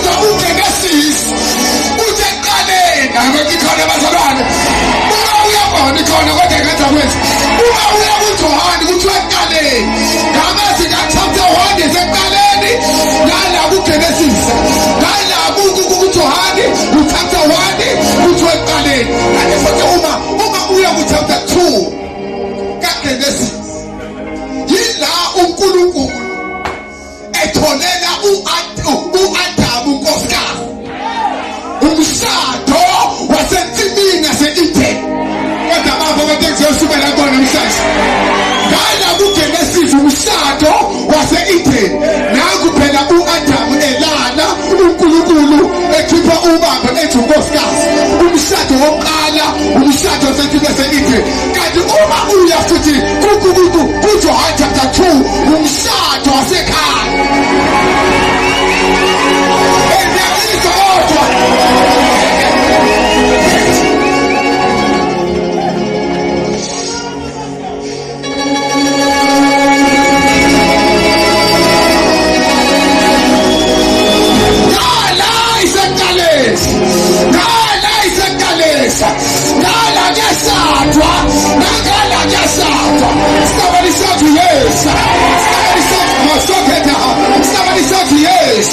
kodwa uGenesis useqaleni akukhona abazalwane uma uyabona ikhona kodwa ngenza kwethu uma uya kuJohane kuthiwa eqaleni ngamazi ka-chapter 1 eseqaleni ngala kuGenesis ngala kuJohane chapter 1 kuthiwa eqaleni kanti futhi uma uya ku-chapter 2 kaGenesis yila uNkulunkulu etholela u-Adamu unkosikazi umshado wasensimini yase-Eden kodwa baba batekuzosukela kona namhlanje ngala kuGenesis umshado wase-Eden naku phela u-Adamu elala uNkulunkulu ekhipha ubaba ethi unkosikazi umshado wokuqala umshado wasensimini yase-Eden kanti uma uya futhi kuJohane chapter 2 umshado wasekhaya Somebody shout yes. Somebody shout yes.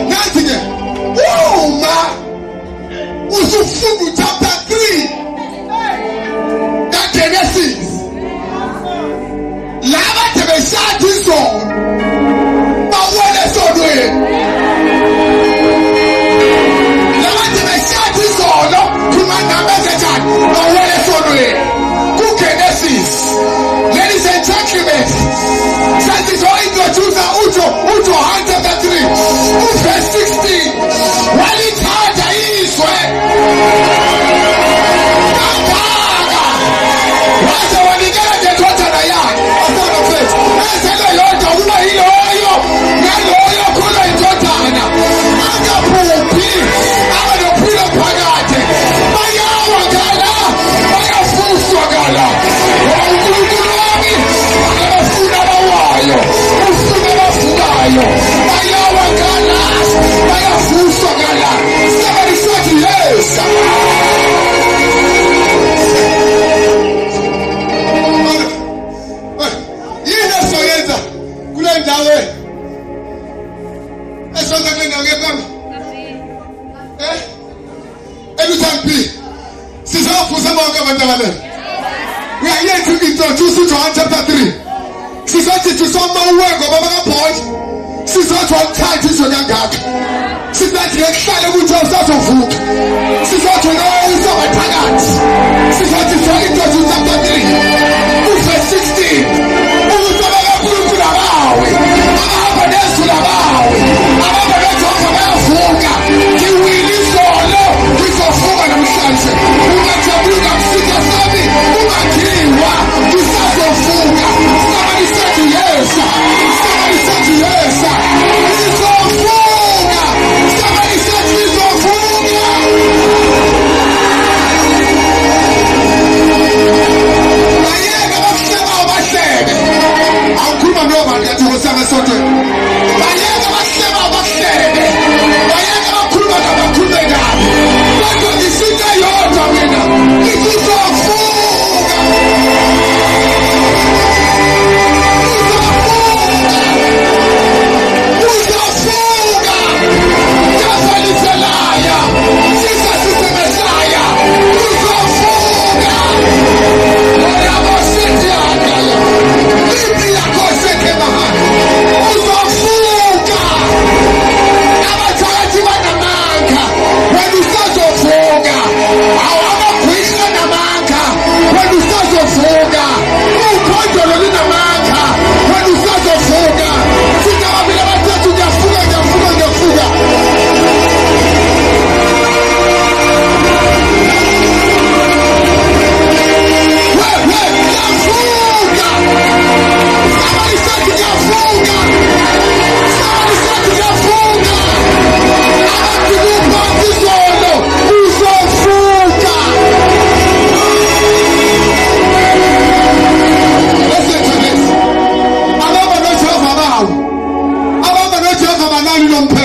Nothing. Usufuku chapter 3. That Genesis. Lava tebe shati so. But what is so doing? Ladies and gentlemen, since it's all introduced Ujo chapter 3, verse 16, while it's hard to ease, we are here to introduce you to chapter 3. She's not to some work of a point. She's not one tight to your gag. She's not the excited just out of food. She's not to know who's on my target. She's not to try to do chapter 3. Verse 16.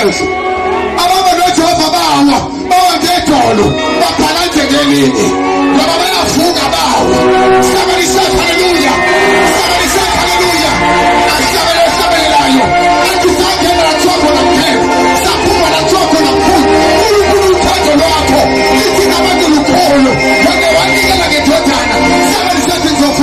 Yesu. Ababa noJehova bawa ngedolo baphala njengelini ngoba bayavuka bawo. Somebody shout hallelujah. Somebody shout hallelujah. Asabelayo akuzangena nathoko namphela saphuma nathoko namphula uNkulunkulu uthando lwakho lithi nabantu lukholo wake wanikela ngedodana. Somebody shout ngizovuka.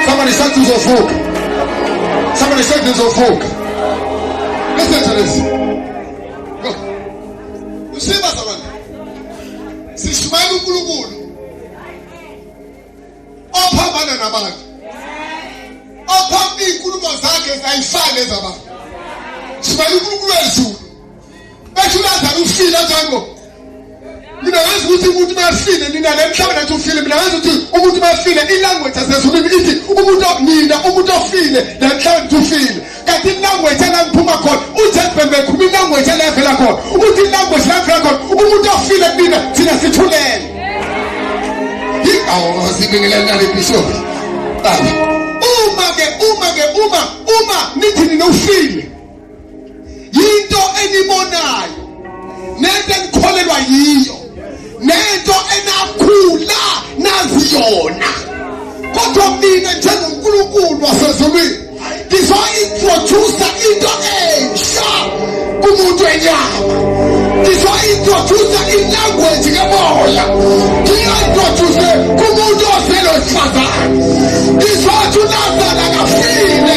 Somebody said ngizovuka. Somebody said ngizovuka. Listen to this. Go. Usiba sabani. Sishimela uNkulunkulu. Ophambana nabantu. Ophambi inkulumo zakhe zayifane zabantu. Sishimela uNkulunkulu wezulu. Bethulaza ufile njalo. Mina wazi ukuthi umuntu mafile mina lemhlaba nathi ufile mina wazi ukuthi umuntu mafile ilanguage asezulwini ithi umuntu ofile lemhlaba nathi ufile kanti ilanguage enangiphuma khona uJesu bekhuluma ilanguage elevela khona ukuthi ilanguage levela khona umuntu ofile mina thina sithulele awu sibingelela le bishop baba uma nithi ninofile yinto enibonayo nento enikholelwa yiyo nento enakhula naziyona kodwa mina njengoNkulunkulu wasezulwini ngizointroduce into entsha kumuntu wenyama ngizointroduce ilanguage kamoya ngiyointroduce kumuntu oselosifazane ngizothi uLazaro akafile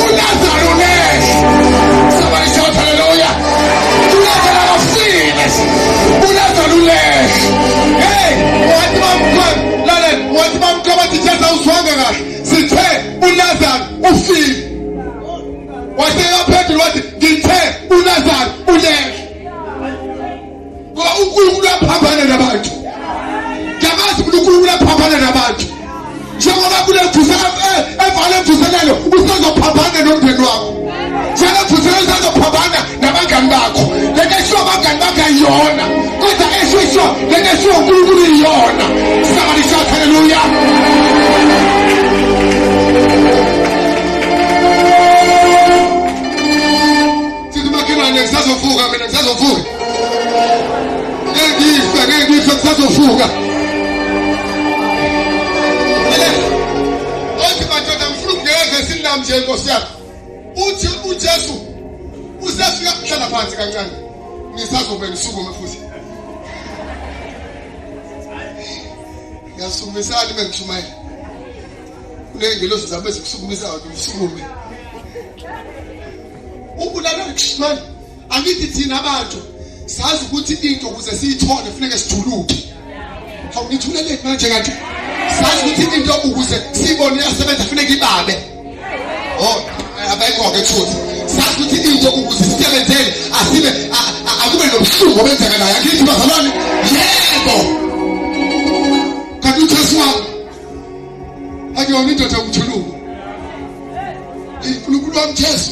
uLazaro ulehle. Somebody shout hallelujah. uLazaro akafile uLazaro ulehle. Hey, wathi bamkhabathi Jesu awuzwanga kahle sithe uLazaro ufile. Waseyaphendula wathi ngithe uLazaro ulehle. Ngoba uNkulunkulu uyaphambana nabantu. Ngiyamazi uNkulunkulu uyaphambana nabantu. Njengoba kulethusa evale thuselelo usezophambana nomndeni wakho. Njalo thuselelo usezophambana nabangani bakho. Lekesho abangani bakho ayona. Kodwa esho lekesho uNkulunkulu iyona. Somebody shout hallelujah. Sithi makina ngisazovuka mina ngisazovuka. Ngeke ngisazovuka. Nje Nkosi yakho uthi uJesu usefika kuhlala phansi kancane ngisazovela usukume futhi ngiyasukumisana bengishumayela kunengelosi zabe zikusukumisa abantu usukume ubulala kushimani angithi thina abantu sazi ukuthi into ukuze siyithole kufanele sijuluke awungithulele manje kanti sazi ukuthi into ukuze sibone yasebenza kufanele ibabe. Oh, abekho ke truth. Sathi ukuthi into ukuze sisebenzele asibe akube nobuhlungu obenzeka naye. Angithi bazalwane? Yebo. Kanti uJesu akuyona indoda yomthuluko. uNkulunkulu wamjesu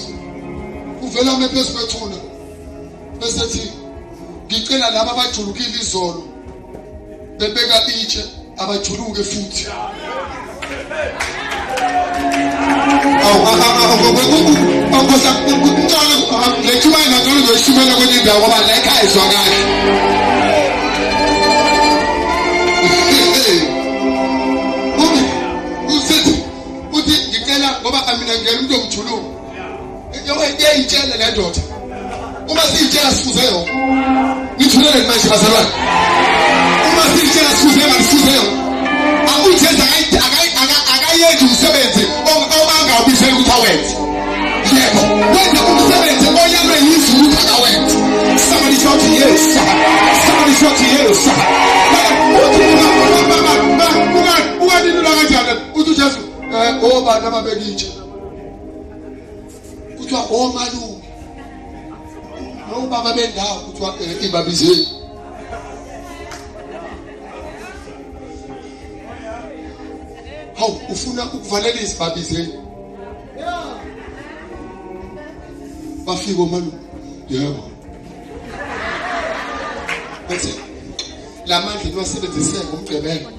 uvela mephezu kwethuna bese thi ngicela laba abajulukile izolo bebeka itshe abajuluke futhi lethumana ngalo zoshimela kwenye indawo ngoba la ekhaya izwakala uthi ngicela ngoba mina ngiyena umuntu omjuluko ngiyayitshela le ndoda uma siyitshela sifuze yona ngithulele manje bazalwane uma siyitshela sifuze yona akuyithetha akayenzi umsebenzi ongabisela ukuthi awenze yebo wenza umsebenzi oyalwe yizulu ukuthi akawenze. Somebody shout yes, somebody shout yes. Unganilula kanjani uthi uJesu obani ababeka itshe kuthiwa omalume nobaba bendawo kuthiwa ibabizeni hawu ufuna ukuvalelisa babizeni bafika omalume yebo bese la mandla niwasebenzise ngomgqibelo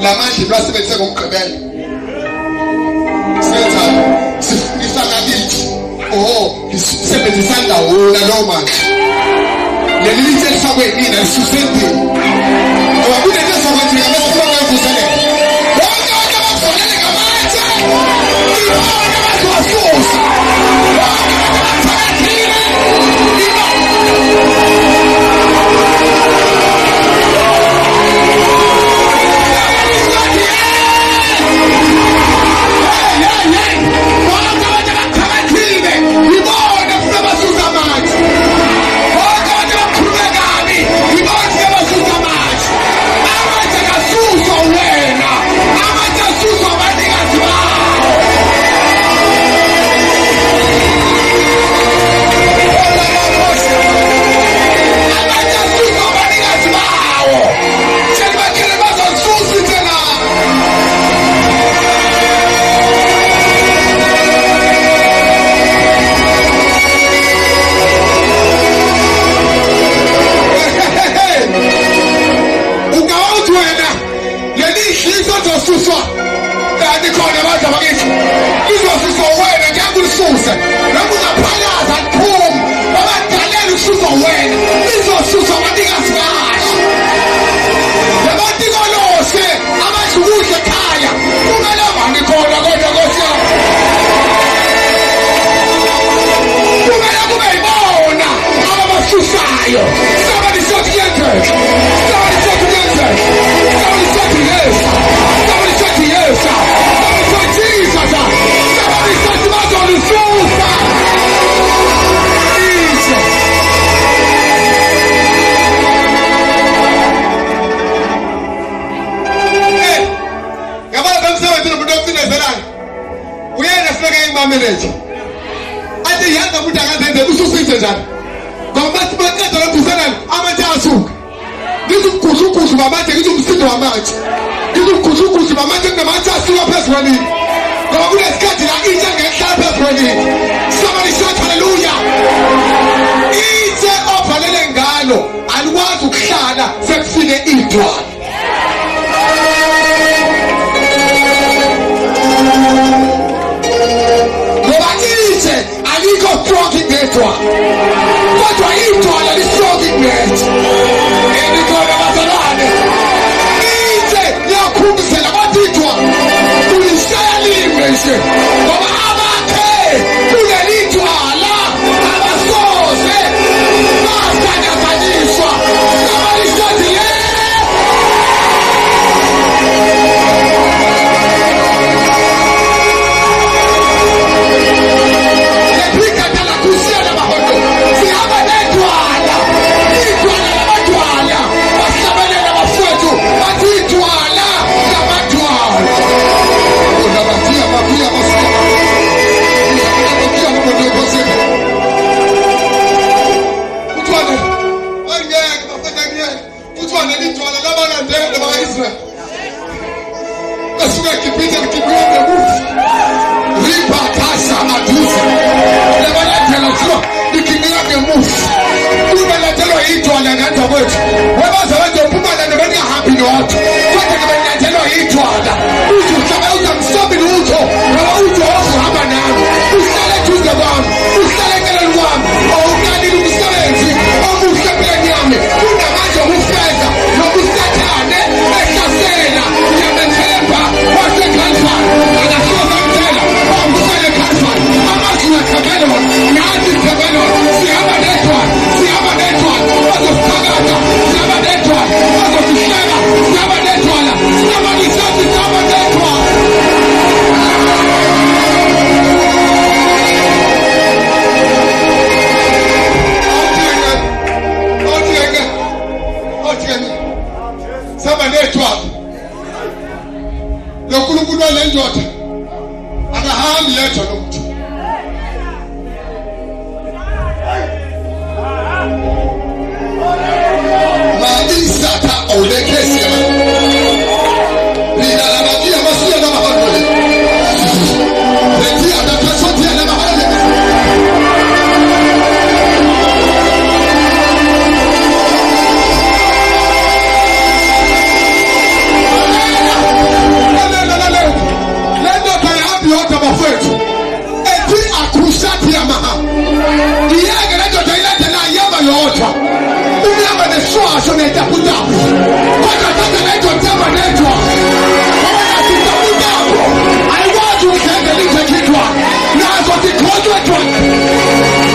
la manje lwasebenzise ngomgqibelo senza sifaka kithi lisebenzisa ndawona lo manje leli lithe lifakwe yini lisusendini ngoba kunento ezokwenzeka bese kuba kuvuseleka bonke abantu abafonele ngamandla ibona abazwasusa Somebody shout hallelujah. Itshe ovalele ngalo alikwazi ukuhlala sekufike idwala. Ngoba itshe alikho strong ngedwa. Kodwa idwala li strong ngedwa. Endikhona bazalwane. Itshe liyakhumbisela bathi idwala ulishaya lime nje. Ngoba Maria Ahami yetu no mtu. Maisata olekesia. Bila la magia masia na mahali. Letia na kasotia na mahali. Lendo tayabi hota mafwetu. Eti akusati ya maha. Iyage lendo tayabi na yama yoota. Unyama ne soa so ne taputa. Kaka tata lendo tama netwa. Kama tutaputa. I want to take a little kitwa. Na so tikojo etwa.